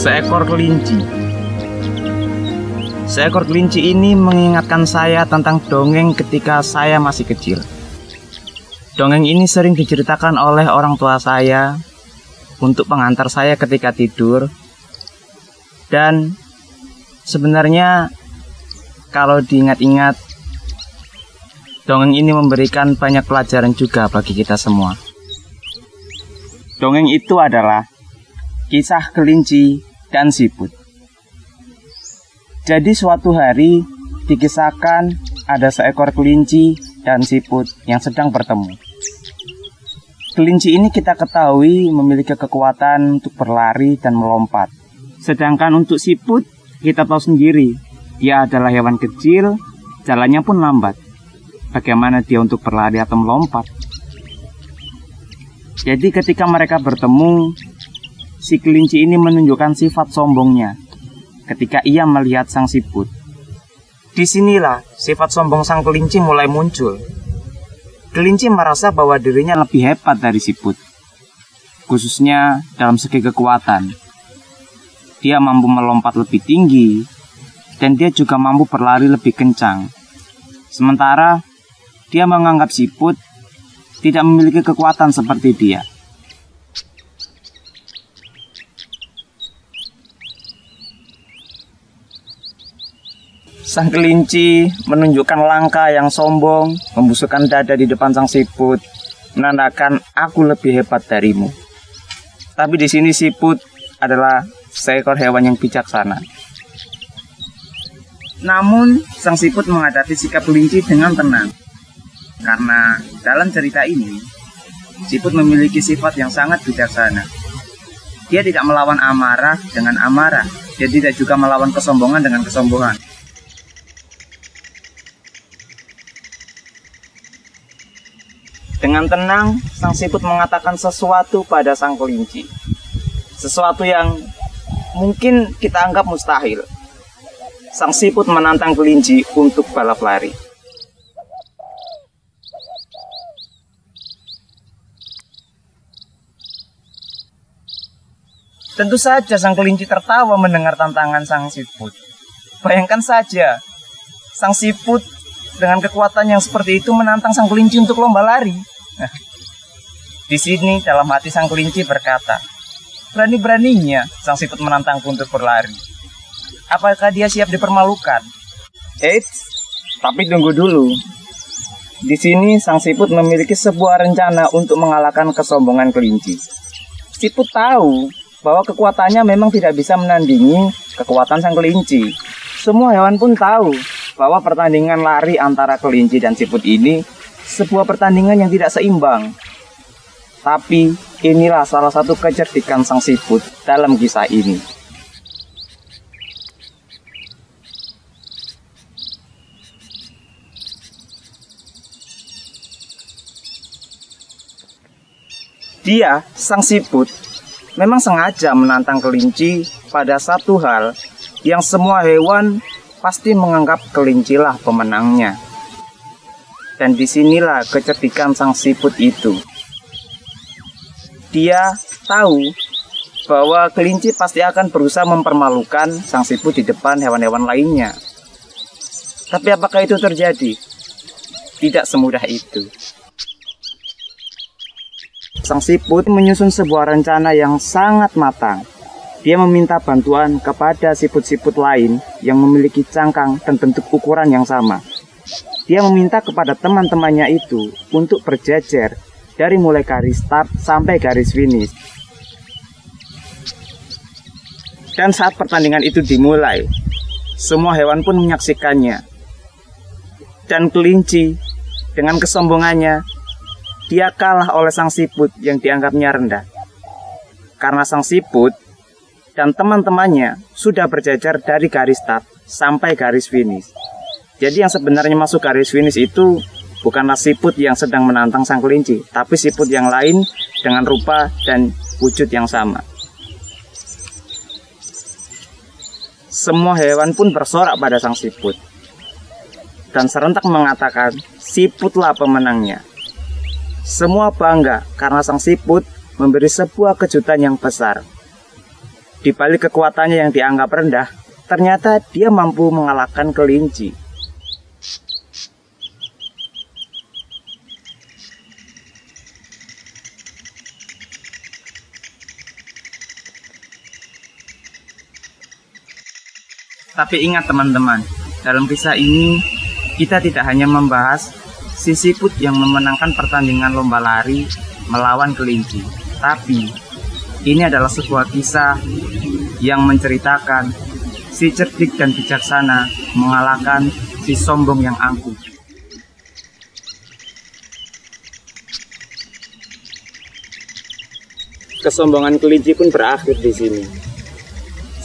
Seekor kelinci. Seekor kelinci ini mengingatkan saya tentang dongeng ketika saya masih kecil. Dongeng ini sering diceritakan oleh orang tua saya untuk pengantar saya ketika tidur. Dan sebenarnya kalau diingat-ingat, dongeng ini memberikan banyak pelajaran juga bagi kita semua. Dongeng itu adalah kisah kelinci dan siput. Jadi suatu hari dikisahkan ada seekor kelinci dan siput yang sedang bertemu. Kelinci ini kita ketahui memiliki kekuatan untuk berlari dan melompat. Sedangkan untuk siput kita tahu sendiri, dia adalah hewan kecil, jalannya pun lambat. Bagaimana dia untuk berlari atau melompat? Jadi ketika mereka bertemu, si kelinci ini menunjukkan sifat sombongnya ketika ia melihat sang siput. Disinilah sifat sombong sang kelinci mulai muncul. Kelinci merasa bahwa dirinya lebih hebat dari siput, khususnya dalam segi kekuatan. Dia mampu melompat lebih tinggi, dan dia juga mampu berlari lebih kencang. Sementara dia menganggap siput tidak memiliki kekuatan seperti dia. Sang kelinci menunjukkan langkah yang sombong, membusukkan dada di depan sang siput, menandakan aku lebih hebat darimu. Tapi di sini siput adalah seekor hewan yang bijaksana. Namun sang siput menghadapi sikap kelinci dengan tenang. Karena dalam cerita ini, siput memiliki sifat yang sangat bijaksana. Dia tidak melawan amarah dengan amarah. Dia tidak juga melawan kesombongan dengan kesombongan. Dengan tenang, sang siput mengatakan sesuatu pada sang kelinci. Sesuatu yang mungkin kita anggap mustahil. Sang siput menantang kelinci untuk balap lari. Tentu saja sang kelinci tertawa mendengar tantangan sang siput. Bayangkan saja, sang siput dengan kekuatan yang seperti itu menantang sang kelinci untuk lomba lari. Di sini dalam hati sang kelinci berkata, berani-beraninya sang siput menantangku untuk berlari. Apakah dia siap dipermalukan? Eits, tapi tunggu dulu. Di sini sang siput memiliki sebuah rencana untuk mengalahkan kesombongan kelinci. Siput tahu bahwa kekuatannya memang tidak bisa menandingi kekuatan sang kelinci. Semua hewan pun tahu bahwa pertandingan lari antara kelinci dan siput ini sebuah pertandingan yang tidak seimbang. Tapi inilah salah satu kecerdikan sang siput dalam kisah ini. Dia, sang siput, memang sengaja menantang kelinci pada satu hal yang semua hewan pasti menganggap kelincilah pemenangnya. Dan disinilah kecerdikan sang siput itu. Dia tahu bahwa kelinci pasti akan berusaha mempermalukan sang siput di depan hewan-hewan lainnya. Tapi apakah itu terjadi? Tidak semudah itu. Sang siput menyusun sebuah rencana yang sangat matang. Dia meminta bantuan kepada siput-siput lain yang memiliki cangkang dan bentuk ukuran yang sama. Dia meminta kepada teman-temannya itu untuk berjejer dari mulai garis start sampai garis finish. Dan saat pertandingan itu dimulai, semua hewan pun menyaksikannya. Dan kelinci dengan kesombongannya, dia kalah oleh sang siput yang dianggapnya rendah. Karena sang siput dan teman-temannya sudah berjejer dari garis start sampai garis finish. Jadi yang sebenarnya masuk garis finish itu bukanlah siput yang sedang menantang sang kelinci, tapi siput yang lain dengan rupa dan wujud yang sama. Semua hewan pun bersorak pada sang siput dan serentak mengatakan siputlah pemenangnya. Semua bangga karena sang siput memberi sebuah kejutan yang besar. Di balik kekuatannya yang dianggap rendah, ternyata dia mampu mengalahkan kelinci. Tapi ingat teman-teman, dalam kisah ini kita tidak hanya membahas si siput yang memenangkan pertandingan lomba lari melawan kelinci, tapi ini adalah sebuah kisah yang menceritakan si cerdik dan bijaksana mengalahkan si sombong yang angkuh. Kesombongan kelinci pun berakhir di sini.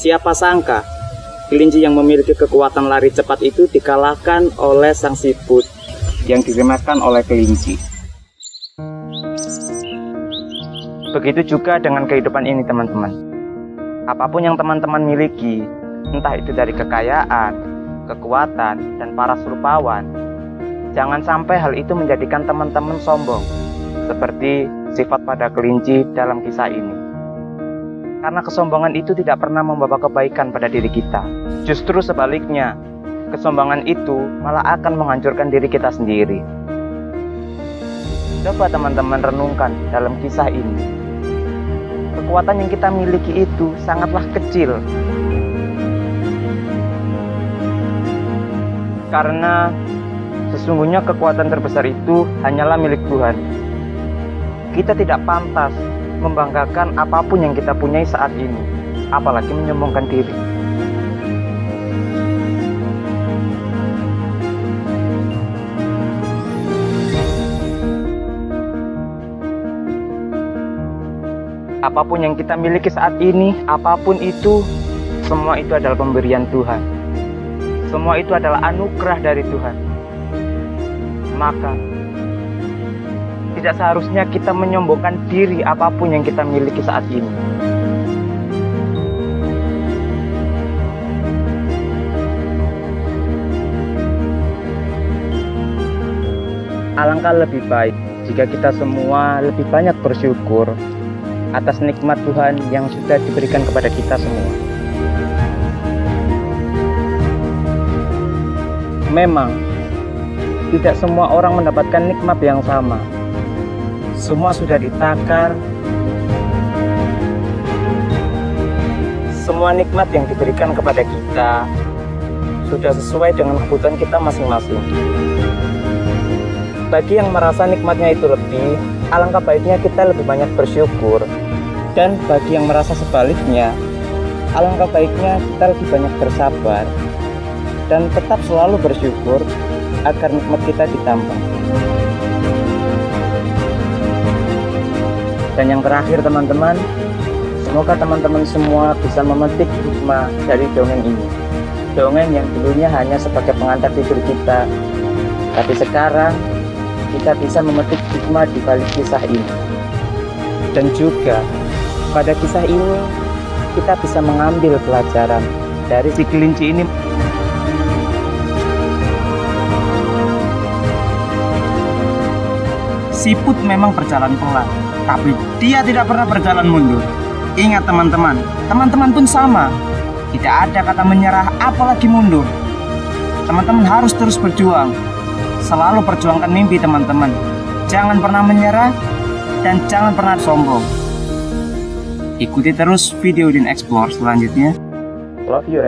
Siapa sangka kelinci yang memiliki kekuatan lari cepat itu dikalahkan oleh sang siput yang diremehkan oleh kelinci. Begitu juga dengan kehidupan ini teman-teman. Apapun yang teman-teman miliki, entah itu dari kekayaan, kekuatan, dan para rupawan, jangan sampai hal itu menjadikan teman-teman sombong, seperti sifat pada kelinci dalam kisah ini. Karena kesombongan itu tidak pernah membawa kebaikan pada diri kita. Justru sebaliknya, kesombongan itu malah akan menghancurkan diri kita sendiri. Coba teman-teman renungkan dalam kisah ini. Kekuatan yang kita miliki itu sangatlah kecil. Karena sesungguhnya kekuatan terbesar itu hanyalah milik Tuhan. Kita tidak pantas membanggakan apapun yang kita punyai saat ini, apalagi menyombongkan diri. Apapun yang kita miliki saat ini, apapun itu, semua itu adalah pemberian Tuhan. Semua itu adalah anugerah dari Tuhan. Maka, tidak seharusnya kita menyombongkan diri apapun yang kita miliki saat ini. Alangkah lebih baik jika kita semua lebih banyak bersyukur atas nikmat Tuhan yang sudah diberikan kepada kita semua. Memang, tidak semua orang mendapatkan nikmat yang sama. Semua sudah ditakar. Semua nikmat yang diberikan kepada kita sudah sesuai dengan kebutuhan kita masing-masing. Bagi yang merasa nikmatnya itu lebih, alangkah baiknya kita lebih banyak bersyukur. Dan bagi yang merasa sebaliknya, alangkah baiknya kita lebih banyak bersabar dan tetap selalu bersyukur agar nikmat kita ditambah. Dan yang terakhir teman-teman, semoga teman-teman semua bisa memetik hikmah dari dongeng ini. Dongeng yang dulunya hanya sebagai pengantar tidur kita, tapi sekarang kita bisa memetik hikmah di balik kisah ini. Dan juga pada kisah ini kita bisa mengambil pelajaran dari si kelinci ini. Siput memang berjalan pelan, tapi dia tidak pernah berjalan mundur. Ingat teman-teman, teman-teman pun sama. Tidak ada kata menyerah apalagi mundur. Teman-teman harus terus berjuang. Selalu perjuangkan mimpi teman-teman. Jangan pernah menyerah dan jangan pernah sombong. Ikuti terus video Udin Explore selanjutnya. Love you,